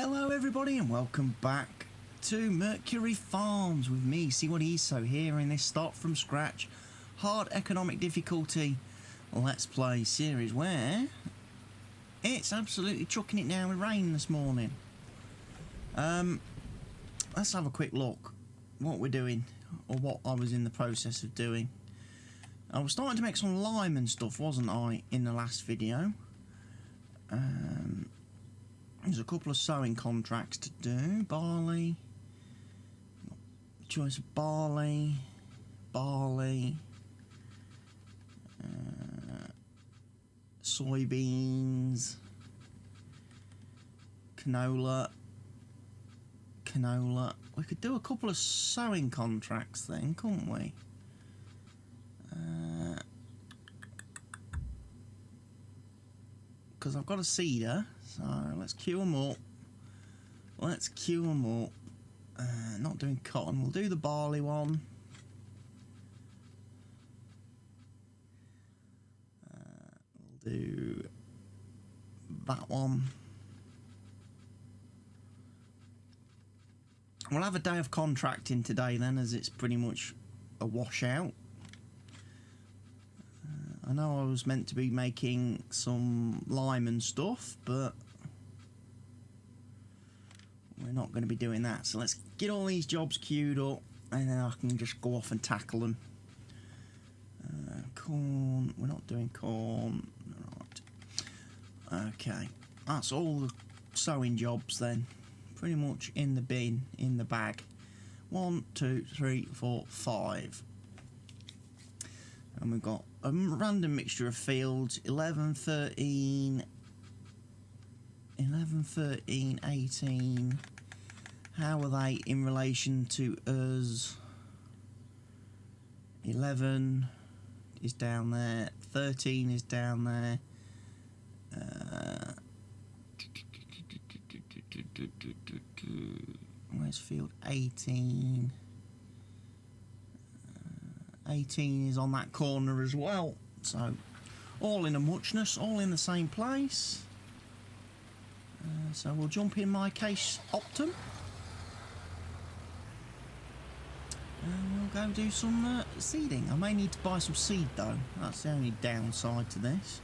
Hello everybody and welcome back to Mercury Farms with me, CWATTYESO, here in this start from scratch hard economic difficulty let's play series where it's absolutely chucking it down with rain this morning. Let's have a quick look what we're doing, or what I was in the process of doing. I was starting to make some lime and stuff, wasn't I, in the last video. There's a couple of sowing contracts to do. Barley, choice of barley, soybeans, canola. We could do a couple of sowing contracts then, couldn't we? Because I've got a seeder, so let's queue them up. Not doing cotton, we'll do the barley one. We'll do that one. We'll have a day of contracting today then, as it's pretty much a washout. I know I was meant to be making some lime and stuff, but we're not going to be doing that. So let's get all these jobs queued up, and then I can just go off and tackle them. Corn, we're not doing corn. Right. Okay, that's all the sowing jobs then. Pretty much in the bin, in the bag. 1, 2, 3, 4, 5. And we've got a random mixture of fields, 11, 13, 18. How are they in relation to us? 11 is down there, 13 is down there. Where's field 18? 18 is on that corner as well, so all in a muchness, all in the same place. So we'll jump in my case Optum and we'll go do some seeding. I may need to buy some seed though, that's the only downside to this.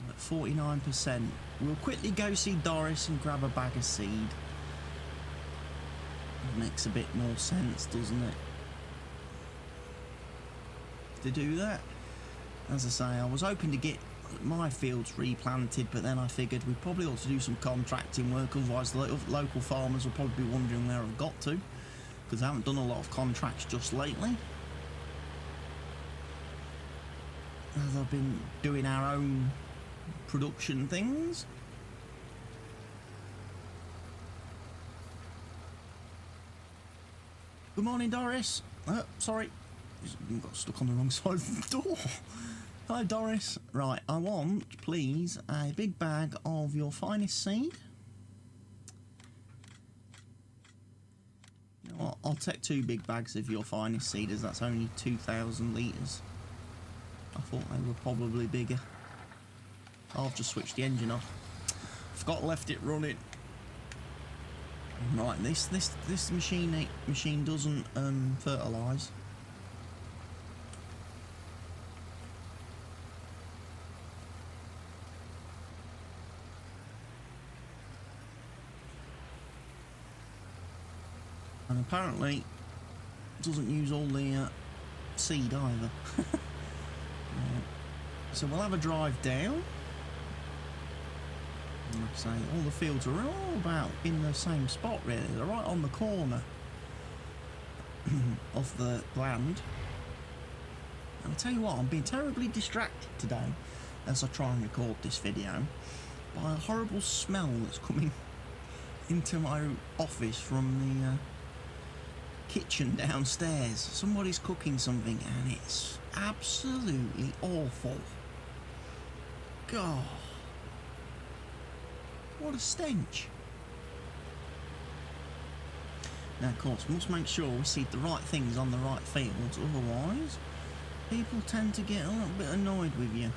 At 49%, we'll quickly go see Doris and grab a bag of seed. Makes a bit more sense, doesn't it, to do that? As I say, I was hoping to get my fields replanted, but then I figured we probably ought to do some contracting work, otherwise the local farmers will probably be wondering where I've got to, because I haven't done a lot of contracts just lately, as I've been doing our own production things. Good morning, Doris. Sorry, got stuck on the wrong side of the door. Hi, Doris. Right, I want, please, a big bag of your finest seed. You know what? I'll take 2 big bags of your finest seed, as that's only 2,000 litres. I thought they were probably bigger. I've just switched the engine off. Forgot left it running. Right, this machine doesn't fertilise. And apparently doesn't use all the seed either. So we'll have a drive down. Like I say, all the fields are all about in the same spot really, they're right on the corner of the land. And I'll tell you what, I'm being terribly distracted today as I try and record this video by a horrible smell that's coming into my office from the kitchen downstairs. Somebody's cooking something and it's absolutely awful. God, what a stench. Now, of course, we must make sure we seed the right things on the right fields, otherwise people tend to get a little bit annoyed with you.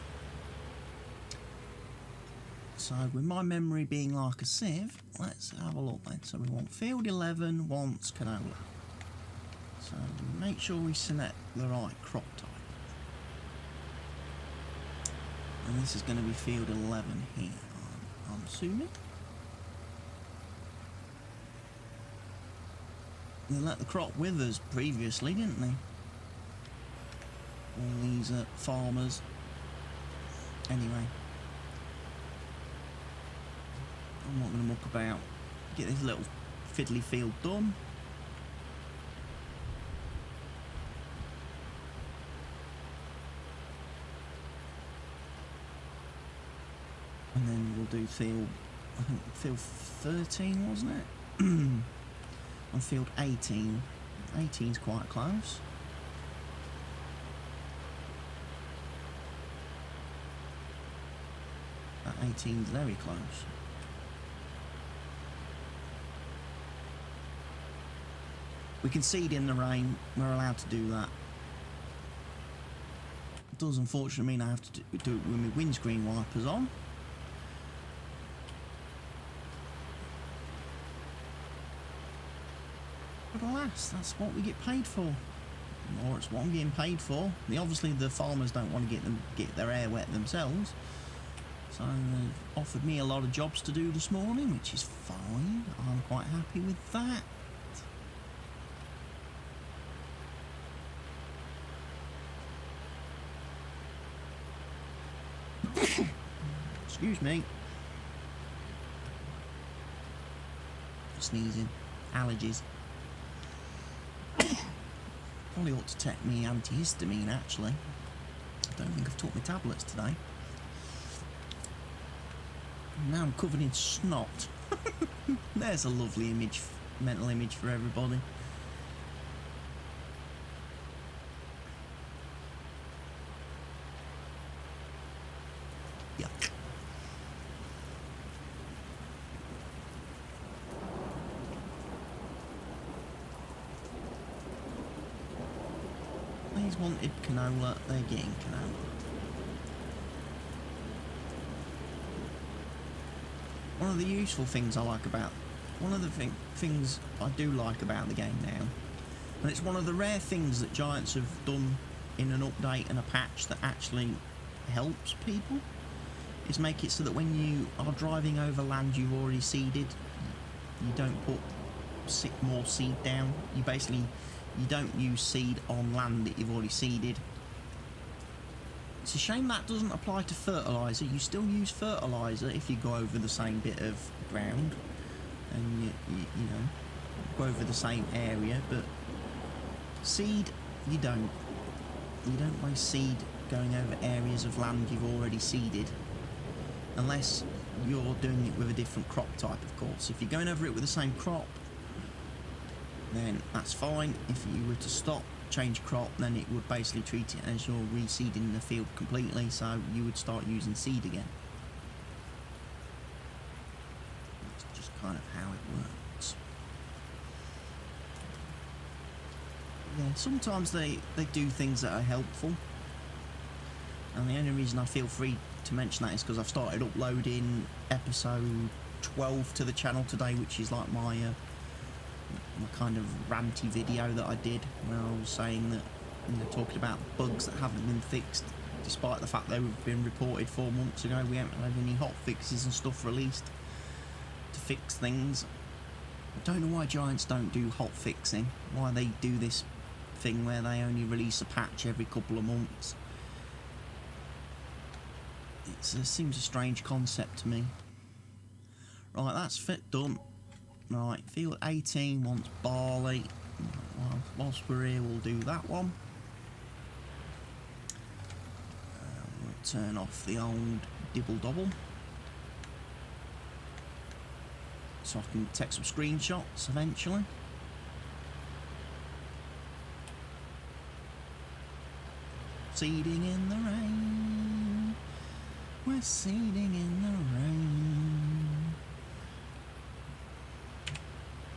So with my memory being like a sieve, let's have a look then. So we want field 11 wants canola. So make sure we select the right crop type. And this is going to be field 11 here, I'm assuming. They let the crop withers previously, didn't they? All these farmers. Anyway. I'm not going to muck about. Get this little fiddly field done. And then we'll do field, I think field 13, wasn't it? On field 18. 18's quite close. That 18's very close. We can seed in the rain, we're allowed to do that. It does unfortunately mean I have to do it with my windscreen wipers on. But alas, that's what we get paid for. Or it's what I'm getting paid for. Obviously the farmers don't want to get their hair wet themselves. So they've offered me a lot of jobs to do this morning, which is fine. I'm quite happy with that. Excuse me. Sneezing. Allergies. Probably ought to take me antihistamine, actually. I don't think I've took my tablets today. Now I'm covered in snot. There's a lovely image, mental image for everybody. Yuck. These wanted canola, they're getting canola. One of the useful things I like about, one of the things I do like about the game now, and it's one of the rare things that Giants have done in an update and a patch that actually helps people, is make it so that when you are driving over land you've already seeded, you don't put more seed down. You don't use seed on land that you've already seeded. It's a shame that doesn't apply to fertiliser. You still use fertiliser if you go over the same bit of ground and you know, go over the same area, but seed, you don't waste seed going over areas of land you've already seeded, unless you're doing it with a different crop type, of course. If you're going over it with the same crop, then that's fine. If you were to stop, change crop, then it would basically treat it as you're reseeding the field completely, so you would start using seed again. That's just kind of how it works. Yeah, sometimes they do things that are helpful, and the only reason I feel free to mention that is because I've started uploading episode 12 to the channel today, which is like my kind of ranty video that I did, where I was saying that, you know, talking about bugs that haven't been fixed, despite the fact they've been reported 4 months ago. We haven't had any hot fixes and stuff released to fix things. I don't know why Giants don't do hot fixing, why they do this thing where they only release a patch every couple of months. It seems a strange concept to me. Right, that's fit done. Right, field 18 wants barley. Whilst we're here, we'll do that one. We'll turn off the old dibble-dobble, so I can take some screenshots eventually. Seeding in the rain. We're seeding in the rain.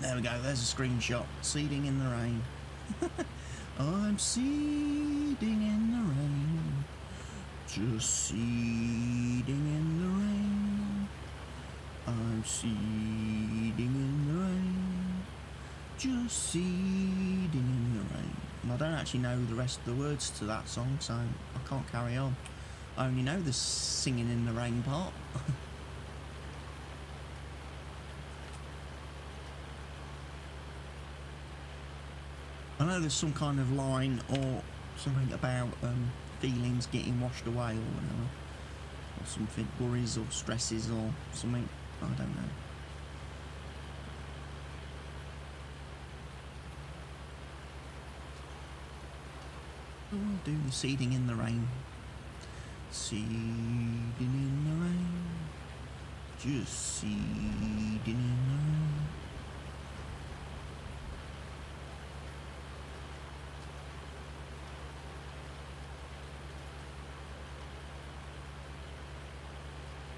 There we go, there's a screenshot. Seeding in the rain. I'm seeding in the rain. Just seeding in the rain. I'm seeding in the rain, just seeding in the rain. And I don't actually know the rest of the words to that song, so I can't carry on. I only know the singing in the rain part. I know there's some kind of line or something about feelings getting washed away or whatever. Or something, worries or stresses or something, I don't know. I'll do the seeding in the rain. Seeding in the rain, just seeding in the rain.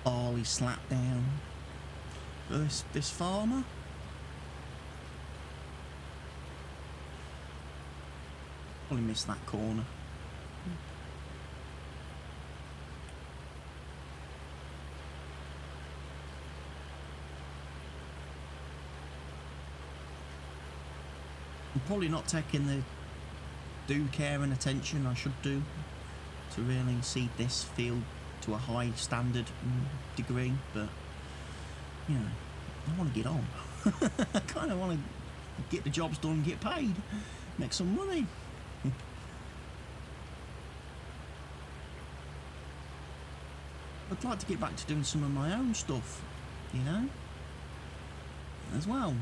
Oh, he slapped down. This farmer? Probably missed that corner. I'm probably not taking the due care and attention I should do to really seed this field to a high standard degree, but you know, I want to get on. I kind of want to get the jobs done, get paid, make some money. I'd like to get back to doing some of my own stuff, you know, as well.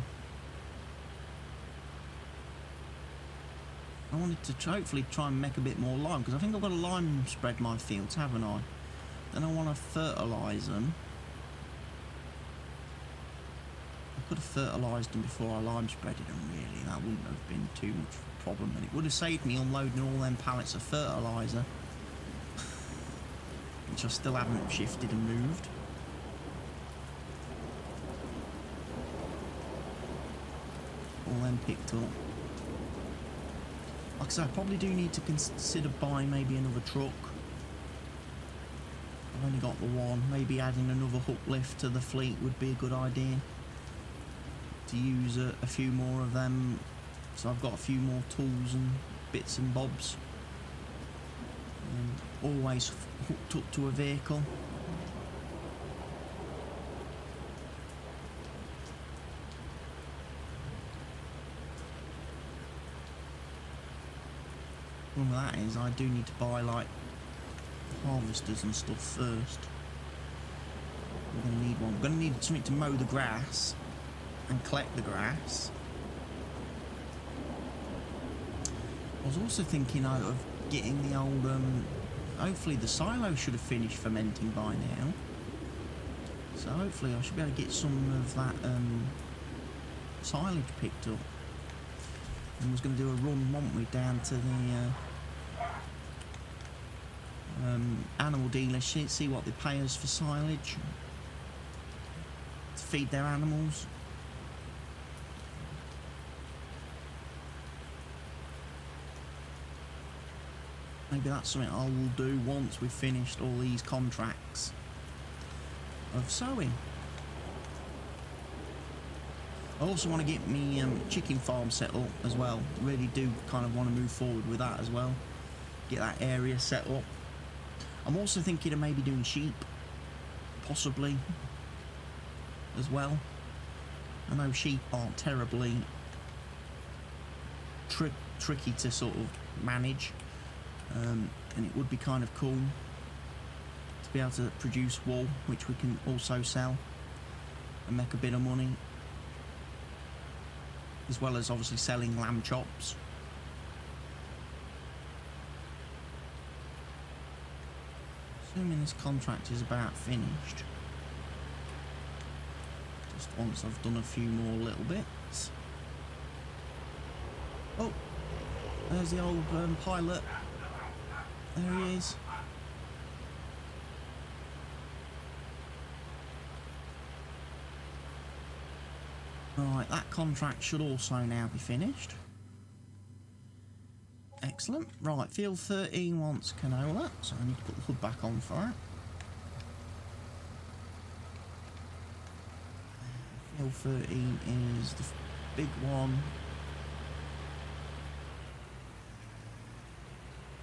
I wanted to hopefully try and make a bit more lime, because I think I've got to lime spread my fields, haven't I? Then I want to fertilise them. I could have fertilised them before I lime spreaded them, really. That wouldn't have been too much of a problem, and it would have saved me unloading all them pallets of fertiliser, which I still haven't shifted and moved. All them picked up. Like I said, I probably do need to consider buying maybe another truck. I've only got the one. Maybe adding another hook lift to the fleet would be a good idea. To use a few more of them, so I've got a few more tools and bits and bobs. Always hooked up to a vehicle. One of that is I do need to buy like harvesters and stuff first. We're going to need one. We're going to need something to mow the grass and collect the grass. I was also thinking out of getting the old, hopefully the silo should have finished fermenting by now. So hopefully I should be able to get some of that silage picked up. And was going to do a run, weren't we, down to the animal dealership, see what they pay us for silage to feed their animals. Maybe that's something I will do once we've finished all these contracts of sowing. I also want to get me chicken farm set up as well. Really do kind of want to move forward with that as well. Get that area set up. I'm also thinking of maybe doing sheep, possibly, as well. I know sheep aren't terribly tricky to sort of manage, and it would be kind of cool to be able to produce wool, which we can also sell and make a bit of money, as well as obviously selling lamb chops. Assuming this contract is about finished. Just once I've done a few more little bits. Oh, there's the old pilot. There he is. Right, that contract should also now be finished. Excellent. Right, field 13 wants canola, so I need to put the hood back on for that. L13 is the big one.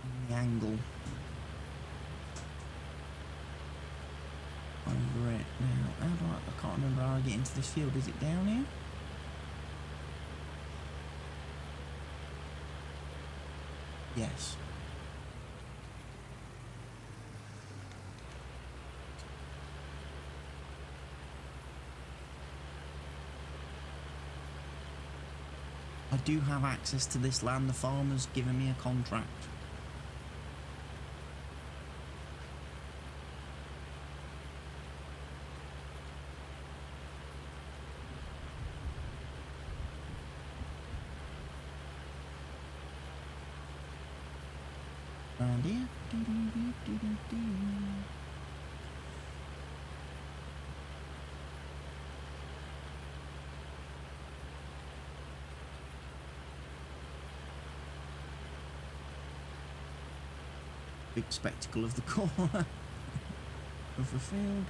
And the angle over it. Now, how do I can't remember how I get into this field. Is it down here? Yes. I do have access to this land. The farmer's given me a contract. Around here. Big spectacle of the corner of the field.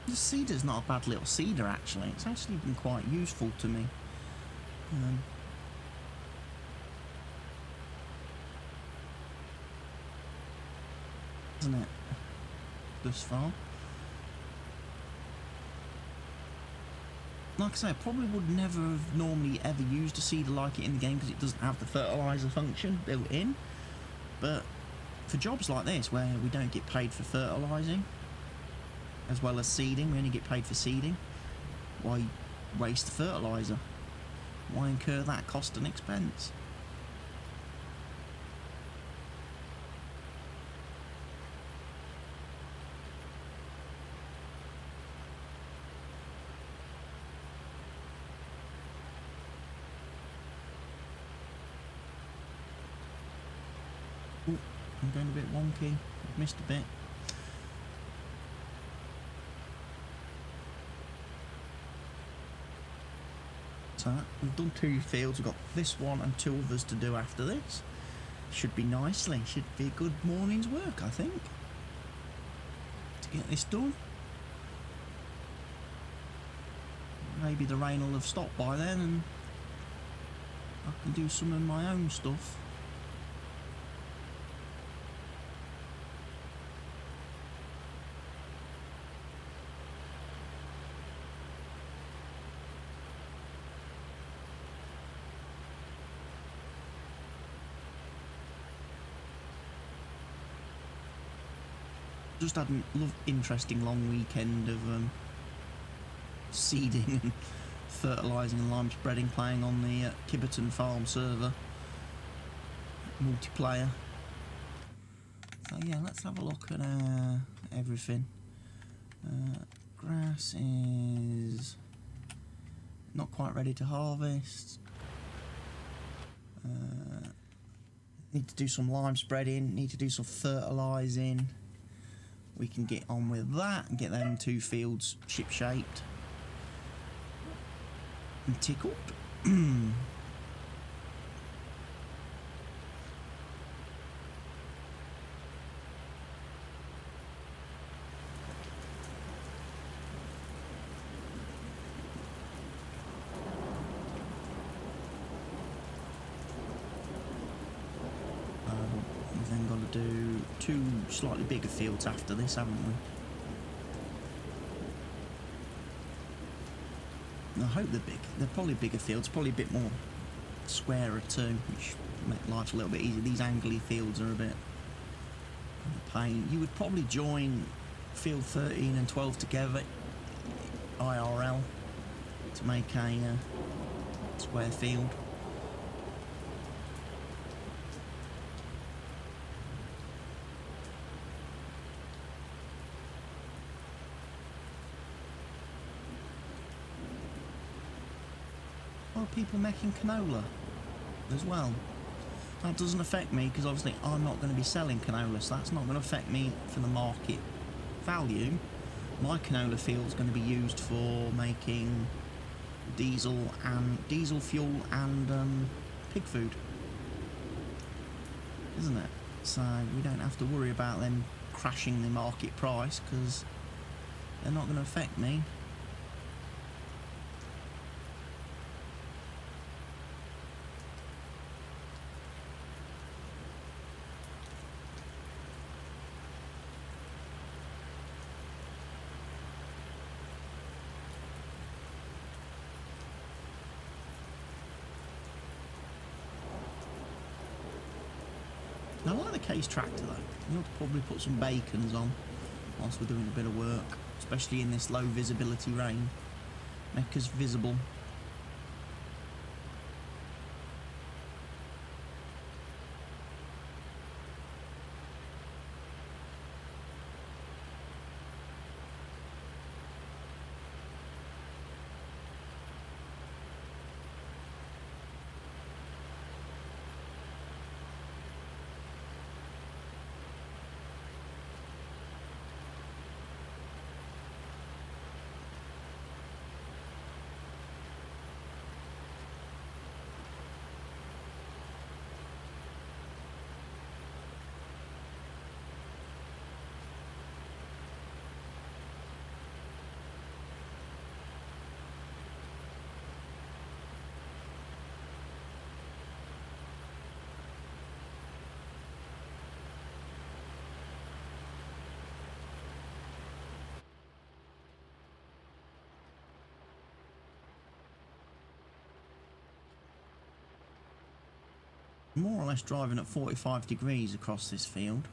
The cedar's not a bad little cedar actually. It's actually been quite useful to me. Isn't it? Thus far. Like I say, I probably would never have normally ever used a cedar like it in the game because it doesn't have the fertiliser function built in. But for jobs like this where we don't get paid for fertilising as well as seeding, we only get paid for seeding, why waste the fertiliser? Why incur that cost and expense? Ooh, I'm going a bit wonky. I've missed a bit. So we've done 2 fields. We've got this one and 2 others to do after this. Should be nicely. Should be a good morning's work, I think, to get this done. Maybe the rain will have stopped by then and I can do some of my own stuff. Just had a interesting long weekend of seeding and fertilising and lime spreading, playing on the Kibberton Farm server multiplayer. So yeah, let's have a look at everything. Grass is not quite ready to harvest. Need to do some lime spreading, need to do some fertilising. We can get on with that and get them 2 fields ship-shaped and tickled. We've then got to do 2 slightly bigger fields after this, haven't we? I hope they're big. They're probably bigger fields, probably a bit more squarer too, which make life a little bit easier. These angly fields are a bit of a pain. You would probably join field 13 and 12 together, IRL, to make a square field. People making canola as well. That doesn't affect me because obviously I'm not going to be selling canola, so that's not going to affect me for the market value. my canola field is going to be used for making diesel fuel and pig food, isn't it? So we don't have to worry about them crashing the market price because they're not going to affect me. I like the case tractor though. We ought to probably put some bacons on whilst we're doing a bit of work, especially in this low visibility rain. Make us visible. More or less driving at 45 degrees across this field.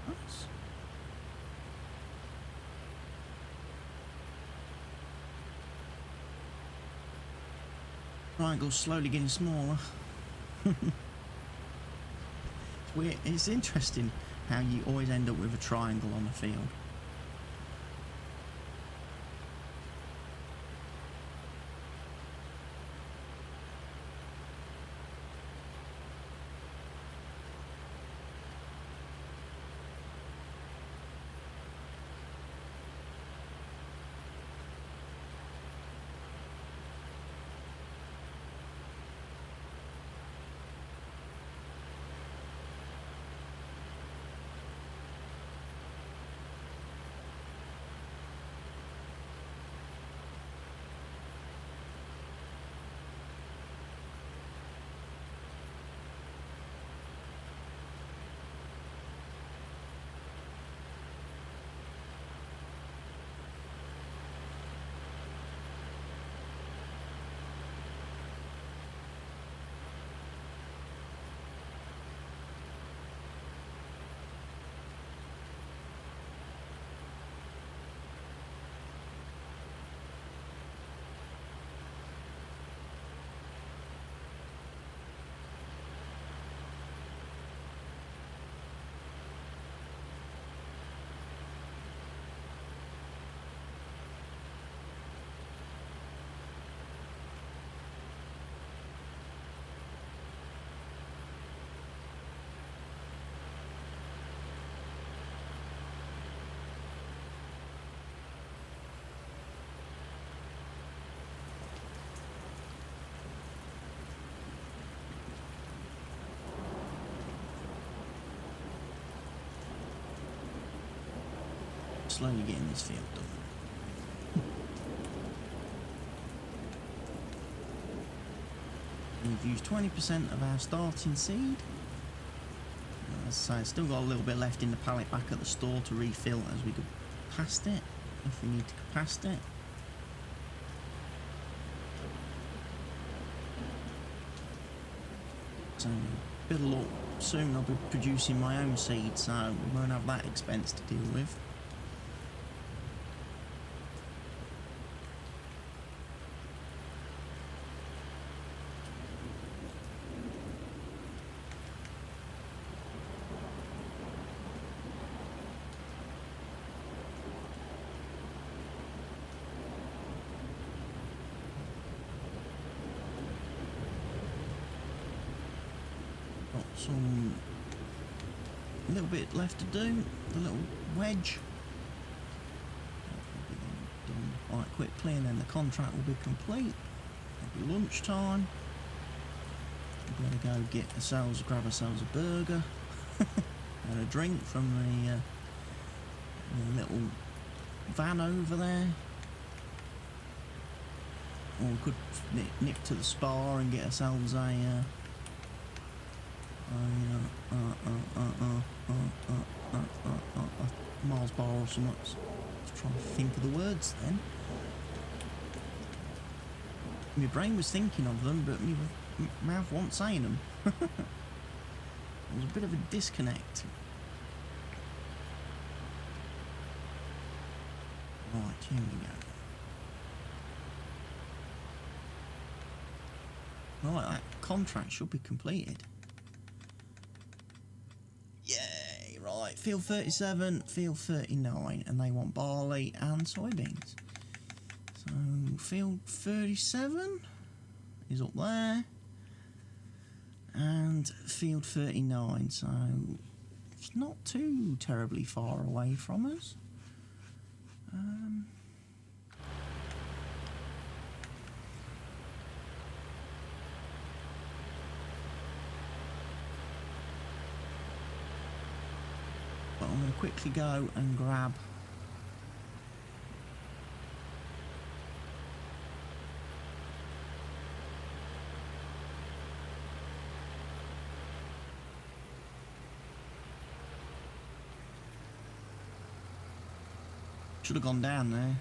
Nice. Triangle's slowly getting smaller. It's interesting how you always end up with a triangle on a field. Slowly getting this field done. We've used 20% of our starting seed. As I say, still got a little bit left in the pallet back at the store to refill as we go past it, if we need to go past it. So, a bit of luck, soon I'll be producing my own seed, so we won't have that expense to deal with. Got some a little bit left to do, the little wedge. Done quite quickly, and then the contract will be complete. It'll be lunchtime. We're going to go grab ourselves a burger and a drink from the little van over there. Or we could nip to the spa and get ourselves a Mars bar or something. Let's try and think of the words then. My brain was thinking of them, but my mouth wasn't saying them. There was a bit of a disconnect. Right, here we go. Right, that contract should be completed. Yay, right. Field 37, field 39, and they want barley and soybeans. So, field 37 is up there. And field 39, so it's not too terribly far away from us. But I'm going to quickly go and grab should have gone down there.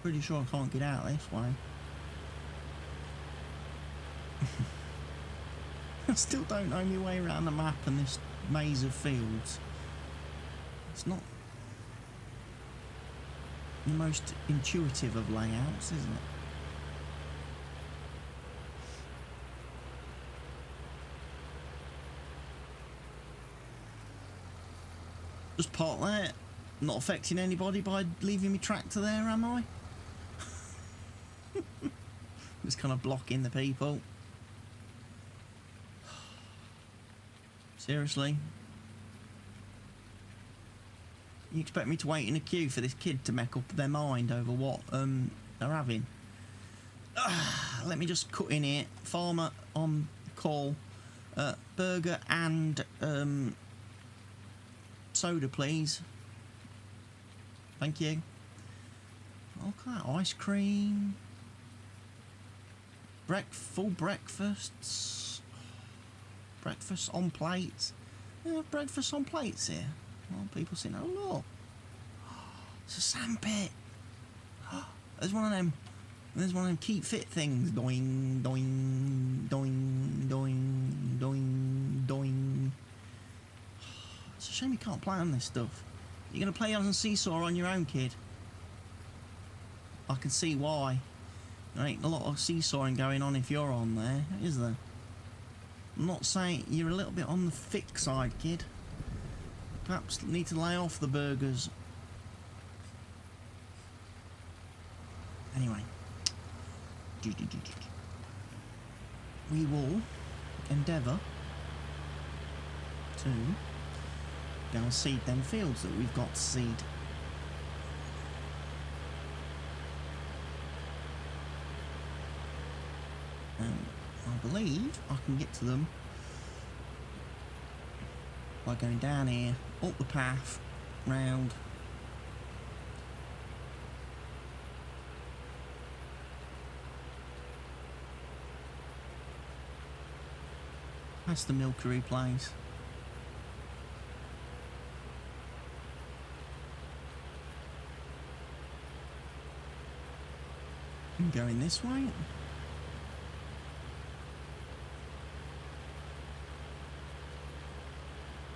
Pretty sure I can't get out this way. I still don't know my way around the map and this maze of fields. It's not the most intuitive of layouts, isn't it? Just park there, not affecting anybody by leaving me tractor there, am I? Just kind of blocking the people. Seriously? You expect me to wait in a queue for this kid to make up their mind over what they're having? Let me just cut in here. Farmer on call. Burger and soda, please. Thank you. Look at that. Ice cream. Full breakfasts. Breakfast on plates. Yeah, breakfast on plates here. Well, people saying, oh look, it's a sandpit. There's one of them. There's one of them keep fit things. Doing, doing, doing, doing, doing, doing. It's a shame you can't play on this stuff. You're gonna play on a seesaw on your own, kid. I can see why. There ain't a lot of seesawing going on if you're on there, is there? I'm not saying you're a little bit on the thick side, kid. Perhaps need to lay off the burgers. Anyway. We will endeavour to go and seed them fields that we've got to seed. I believe I can get to them by going down here, up the path, round. Past the Mercury place. And going this way.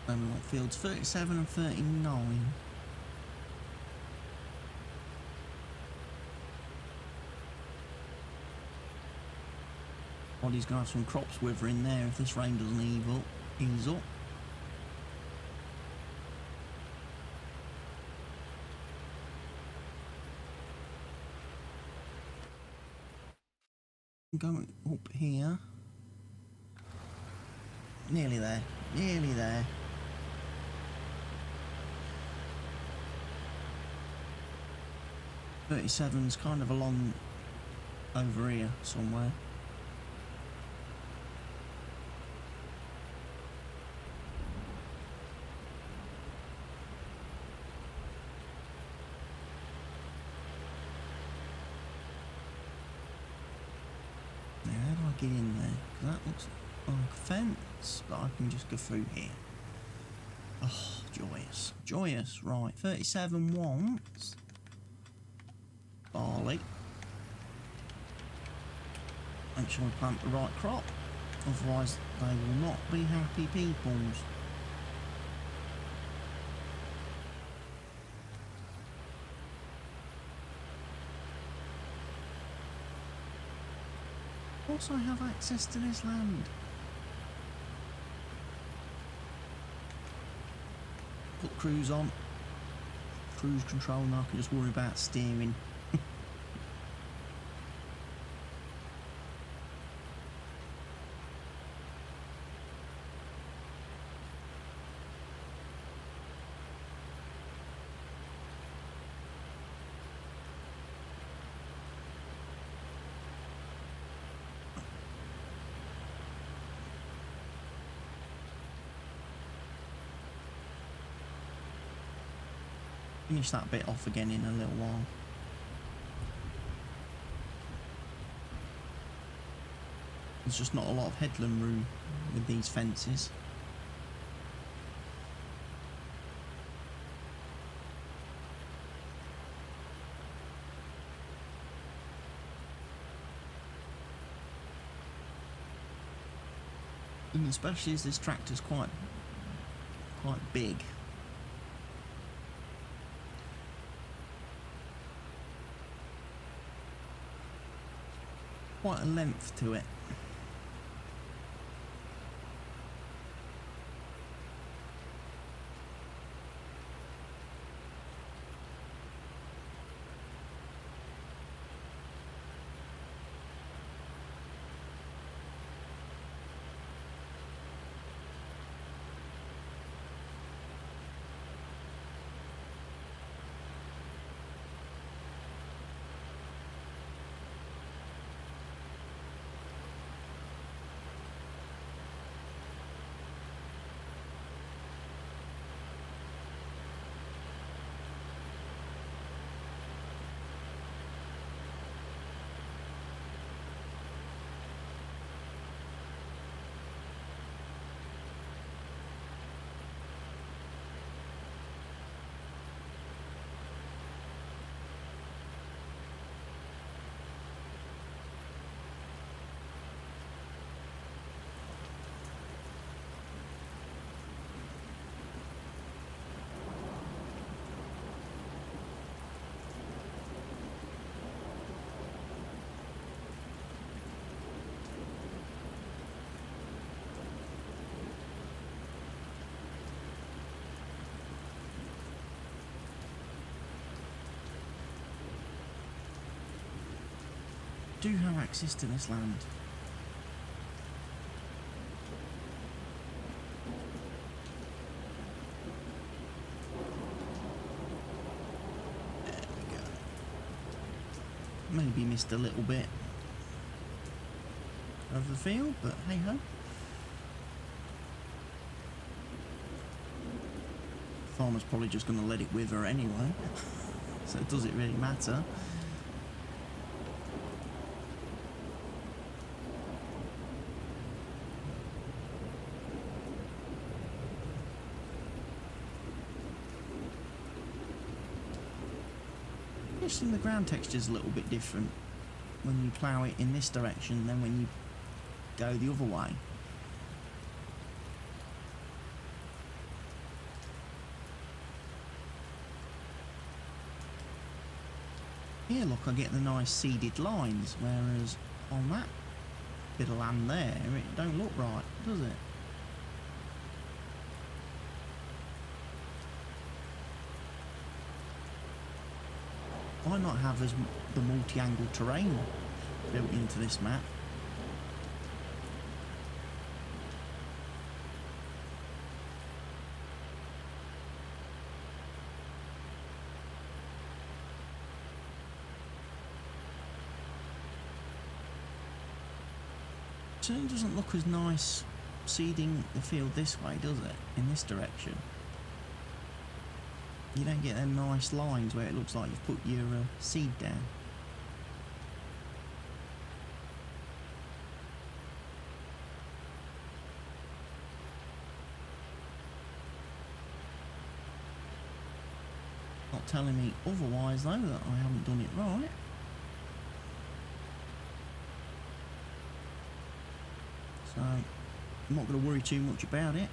And we want fields 37 and 39. Body's going to have some crops withering there if this rain doesn't ease up. Going up here. Nearly there. Nearly there. .37's kind of along over here somewhere. Now how do I get in there? 'Cause that looks like a fence, but I can just go through here. Oh, joyous. Joyous. Right, 37 wants barley. Make sure we plant the right crop, otherwise they will not be happy peoples. Of course I have access to this land. Put cruise on. Cruise control, and I can just worry about steering. Finish that bit off again in a little while. There's just not a lot of headland room with these fences. And especially as this tractor's quite big. Quite a length to it. Do have access to this land. There we go. Maybe missed a little bit of the field, but hey ho. Farmer's probably just going to let it wither anyway, so does it really matter? The ground texture is a little bit different when you plough it in this direction than when you go the other way. Here, look, I get the nice seeded lines, whereas on that bit of land there, it don't look right, does it? Why not have the multi-angle terrain built into this map? Certainly doesn't look as nice seeding the field this way, does it? In this direction. You don't get them nice lines where it looks like you've put your seed down. Not telling me otherwise though that I haven't done it right. So I'm not going to worry too much about it.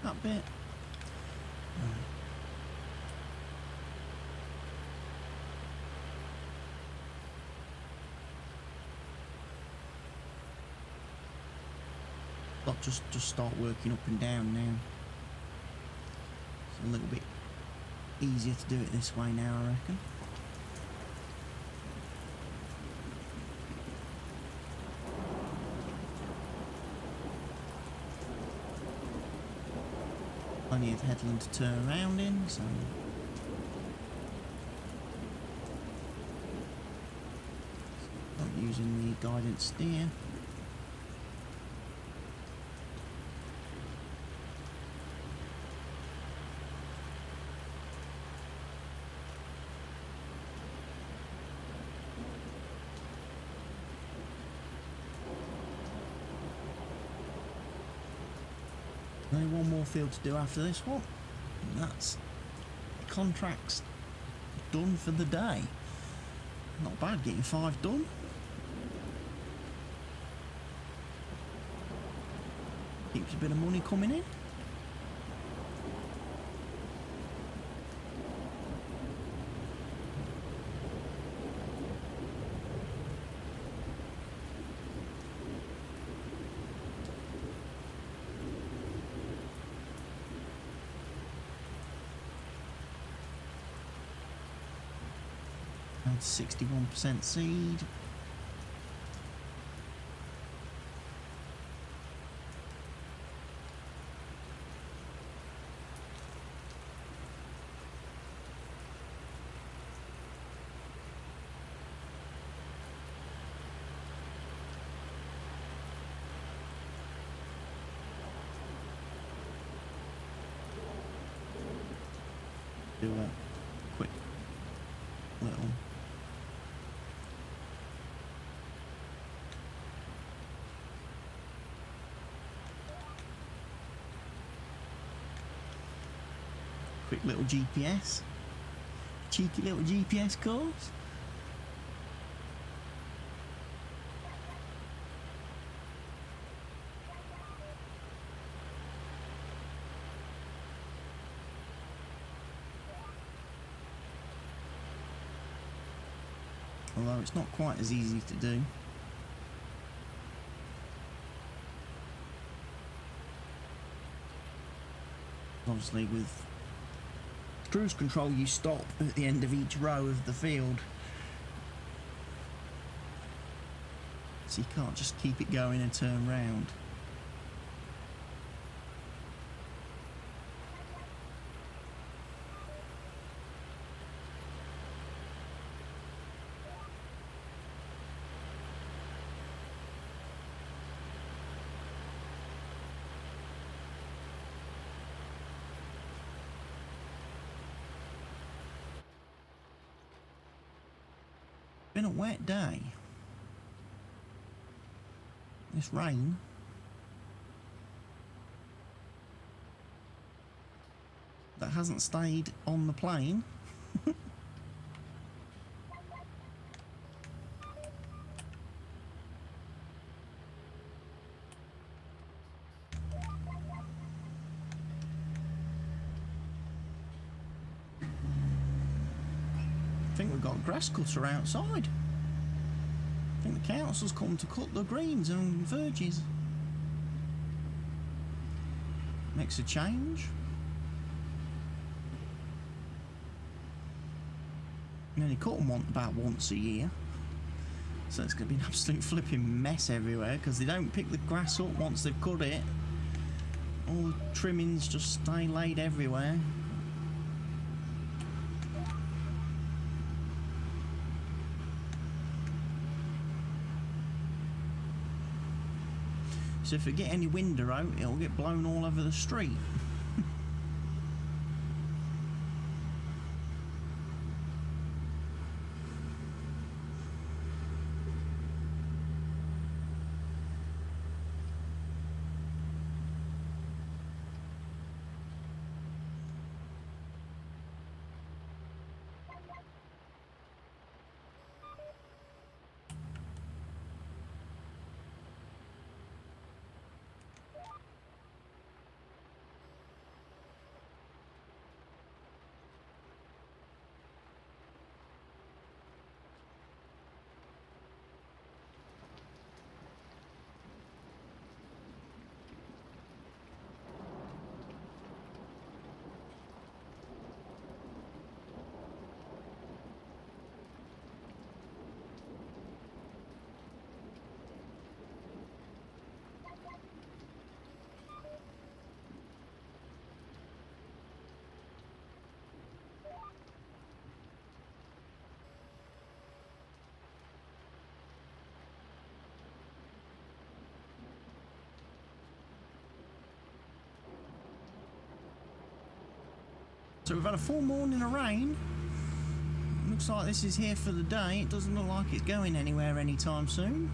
That bit. But just start working up and down now. It's a little bit easier to do it this way now, I reckon. Plenty of headland to turn around in, so not using the guidance steer. Only one more field to do after this one, and that's contracts done for the day. Not bad getting 5 done. Keeps a bit of money coming in. And 61% seed. Do a quick little GPS, cheeky little GPS course. Although it's not quite as easy to do. Obviously with cruise control you stop at the end of each row of the field. So you can't just keep it going and turn round. Been a wet day. This rain that hasn't stayed on the plane. I think we've got a grass cutter outside. I think the council's come to cut the greens and verges. Makes a change. You only cut them about once a year. So it's going to be an absolute flipping mess everywhere because they don't pick the grass up once they've cut it. All the trimmings just stay laid everywhere. So if we get any wind out, it'll get blown all over the street. So we've had a full morning of rain. Looks like this is here for the day. It doesn't look like it's going anywhere anytime soon.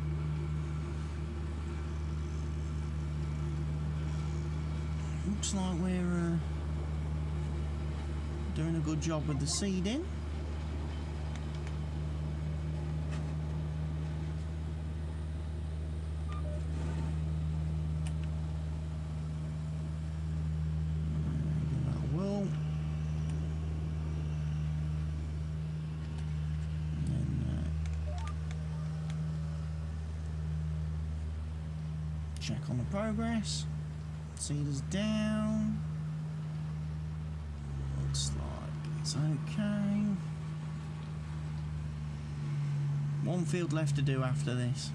Looks like we're doing a good job with the seeding. Check on the progress. Seeders down. Looks like it's okay. One field left to do after this.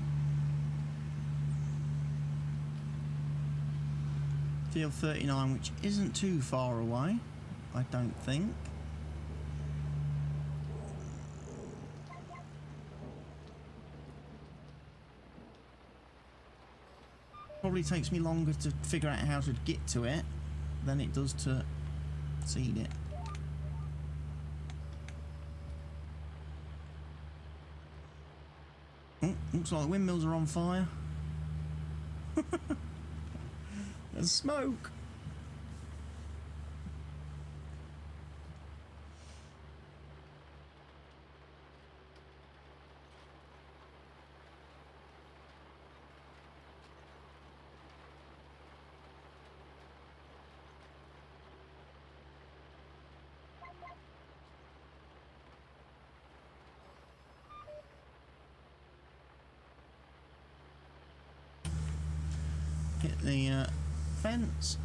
Field 39, which isn't too far away, I don't think. Probably takes me longer to figure out how to get to it than it does to seed it. Oh, looks like the windmills are on fire. There's smoke. Hit the fence.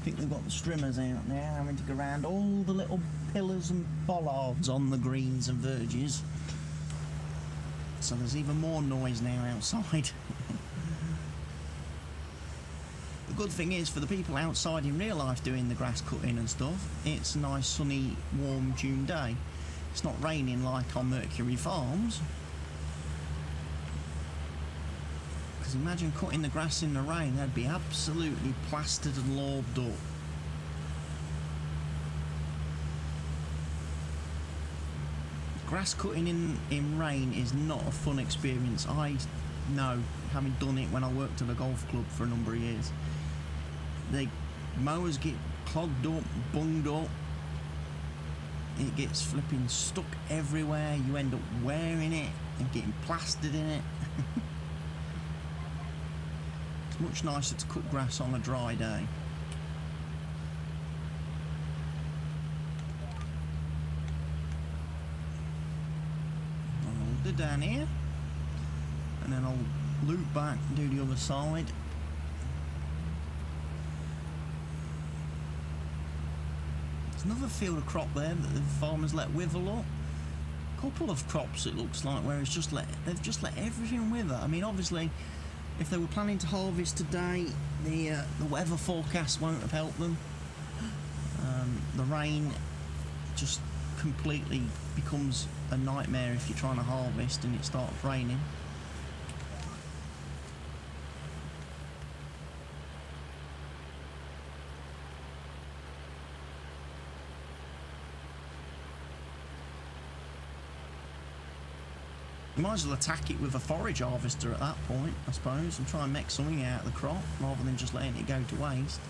I think they've got the strimmers out now, having to go around all the little pillars and bollards on the greens and verges. So there's even more noise now outside. The good thing is, for the people outside in real life doing the grass cutting and stuff, it's a nice sunny, warm June day. It's not raining like on Mercury Farms. Because imagine cutting the grass in the rain, they'd be absolutely plastered and laubed up. Grass cutting in rain is not a fun experience. I know, having done it when I worked at a golf club for a number of years. The mowers get clogged up, bunged up. It gets flipping stuck everywhere. You end up wearing it and getting plastered in it. It's much nicer to cut grass on a dry day. I'll do down here, and then I'll loop back and do the other side. There's another field of crop there that the farmers let wither up. A couple of crops, it looks like, where it's they've just let everything wither. I mean, obviously, if they were planning to harvest today, the weather forecast won't have helped them. The rain just completely becomes a nightmare if you're trying to harvest and it starts raining. You might as well attack it with a forage harvester at that point, I suppose, and try and make something out of the crop rather than just letting it go to waste.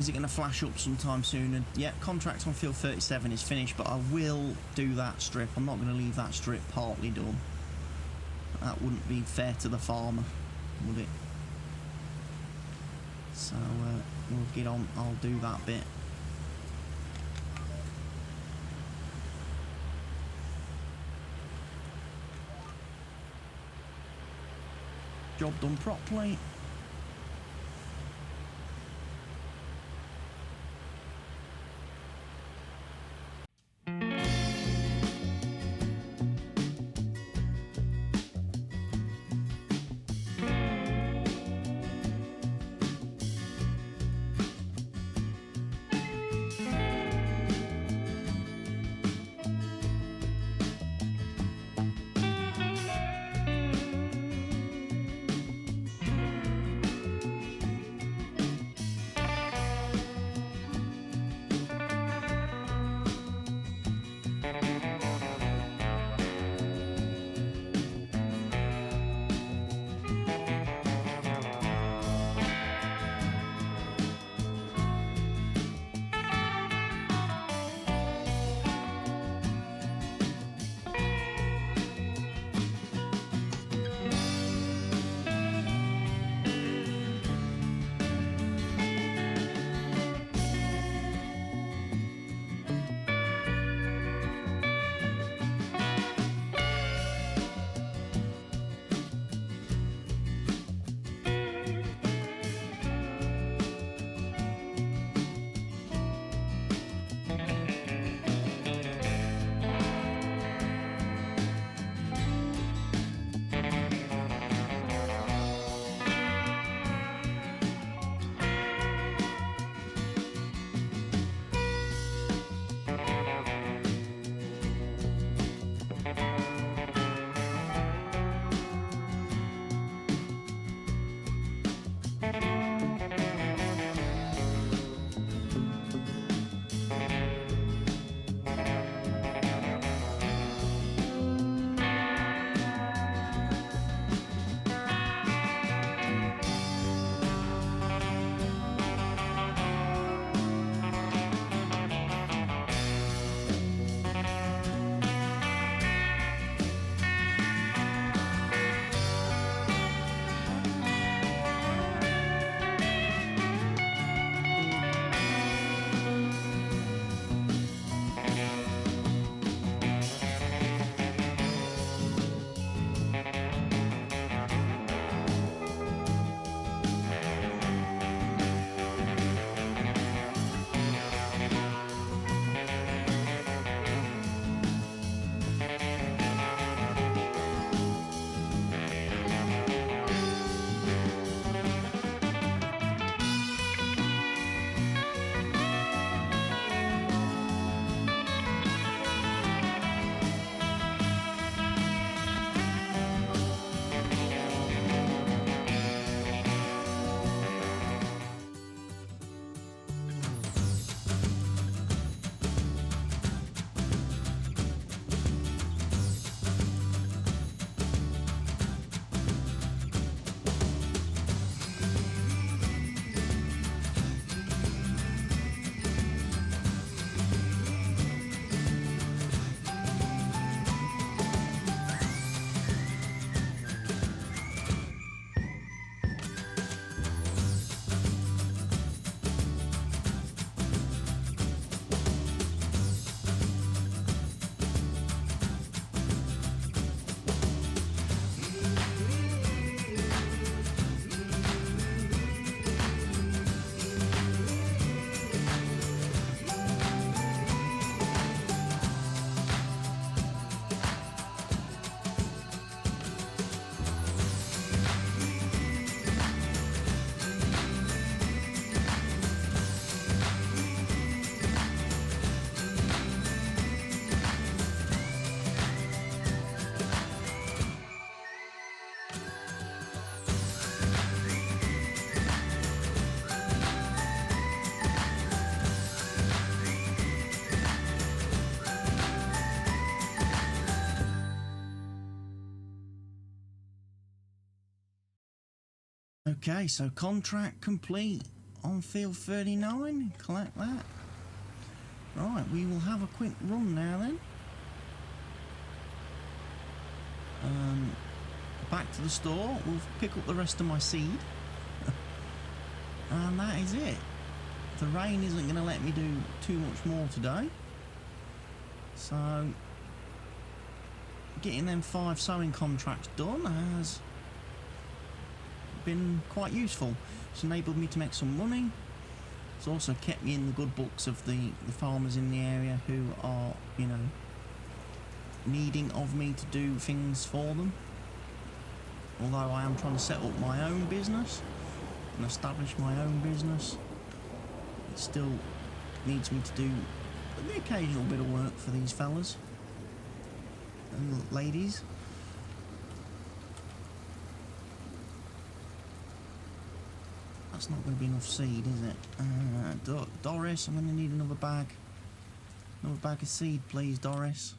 Is it going to flash up sometime soon? And yeah, contract on field 37 is finished, but I will do that strip. I'm not going to leave that strip partly done. That wouldn't be fair to the farmer, would it? So we'll get on. I'll do that bit. Job done properly. Okay, so contract complete on field 39. Collect that. Right, we will have a quick run now then. Back to the store. We'll pick up the rest of my seed. And that is it. The rain isn't going to let me do too much more today. So, getting them 5 sowing contracts done has been quite useful. It's enabled me to make some money. It's also kept me in the good books of the farmers in the area who are, you know, needing of me to do things for them. Although I am trying to set up my own business and establish my own business, it still needs me to do the occasional bit of work for these fellas and ladies. That's not going to be enough seed, is it? Doris, I'm going to need another bag. Another bag of seed, please, Doris.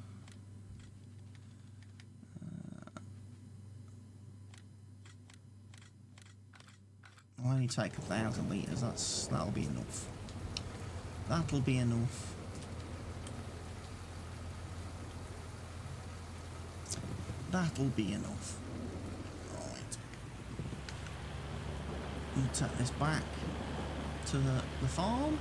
I'll only take 1,000 litres. That'll be enough. That'll be enough. That'll be enough. Right. We'll take this back to the farm.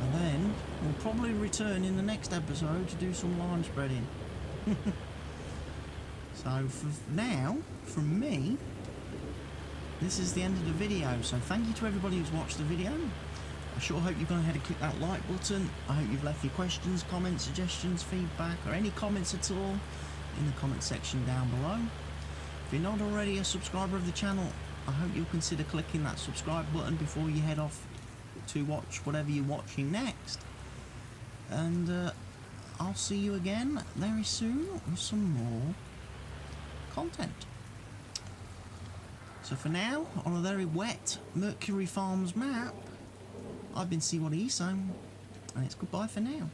And then we'll probably return in the next episode to do some line spreading. So for now, from me, this is the end of the video. So thank you to everybody who's watched the video. I sure hope you've gone ahead and click that like button. I hope you've left your questions, comments, suggestions, feedback, or any comments at all in the comment section down below. If you're not already a subscriber of the channel, I hope you'll consider clicking that subscribe button before you head off to watch whatever you're watching next. And I'll see you again very soon with some more content. So for now, on a very wet Mercury Farms map, I've been CWATTYESO, and it's goodbye for now.